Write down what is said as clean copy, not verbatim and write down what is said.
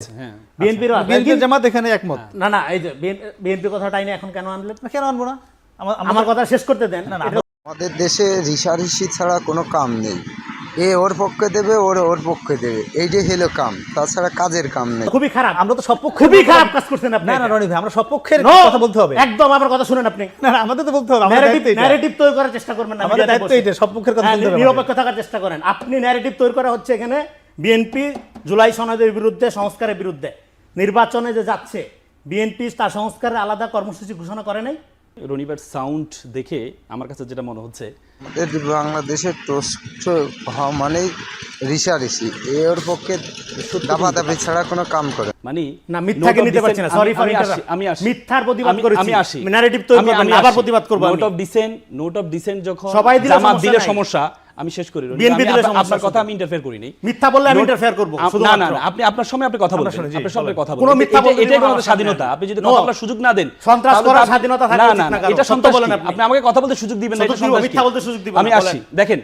হ্যাঁ বিএনপির বিএনপির জামাত এখানে একমত। না না, এই যে বিএনপি কথাটাই না এখন কেন আনলেন? কেন আনবো না? আমার কথা শেষ করতে দেন। আমাদের দেশে ঋষাঋষি ছাড়া কোনো কাম নেই। এ ওর পক্ষে দেবে, ওর পক্ষে দেবে, এইটাই হলো কাম, তাছাড়া কাজের কাম নেই। খুবই খারাপ, আমরা তো সব পক্ষে খুবই খারাপ কাজ করছেন আপনি। না না রনি ভাই, আমরা সব পক্ষের No, কথা বলতে হবে। একদম আমার কথা শুনেন আপনি। না না, আমাদের তো বলতে হবে, আমাদের দায়িত্ব এটা। ন্যারেটিভ তৈরি করার চেষ্টা করবেন না। আমাদের দায়িত্ব এটা, সব পক্ষের কথা বলতে হবে। নিরপেক্ষ থাকার চেষ্টা করেন। আপনি ন্যারেটিভ তৈরি করা হচ্ছে এখানে বিএনপি জুলাই সনদের বিরুদ্ধে, সংস্কারের বিরুদ্ধে। নির্বাচনে যে যাচ্ছে বিএনপি তার সংস্কারের আলাদা কর্মসূচি ঘোষণা করে নাই। রনিবার সাউন্ড দেখে আমার কাছে যেটা মনে হচ্ছে, আমাদের বাংলাদেশের তো মানেই ঋষাঋষি, এ ওর পক্ষে দাপাদাপি ছাড়া কোনো কাম করে মানে না, মিথ্যাকে নিতে পারছি না। সরি ফর আমি আসি, মিথ্যার প্রতিবাদ করেছি। আমি আসি, ন্যারেটিভ তৈরি করবেন, আবার প্রতিবাদ করব। নোট অফ ডিসেন্ট যখন সবাই দিলে জামাত দিলে সমস্যা নাই। সমস্যা, আমি শেষ করি। বিএনপি দিলে সমস্যা, আপনার কথা আমি ইন্টারফেয়ার করি নাই। মিথ্যা বললে আমি ইন্টারফেয়ার করব। না না না, আপনি আপনার সময় আপনি কথা বলবেন, শুনি, জি, আপনার সময় কথা কোনো বলবেন। মিথ্যা বলতে এটাই কোনো আমাদের স্বাধীনতা। আপনি যদি No, কথা বলার সুযোগ না দেন, সন্ত্রাস তাহলে করার তো স্বাধীনতা থাকা না উচিত না না না, কারো। এটা সত্য সন্ত্রাস বলেন কি? আপনি। আপনি আমাকে কথা বলতে সুযোগ দিবেন না, এটা সত্য দিব, সন্ত্রাস কি? মিথ্যা বলতে সুযোগ দিবেন না, আমি আসি, বলেন। দেখেন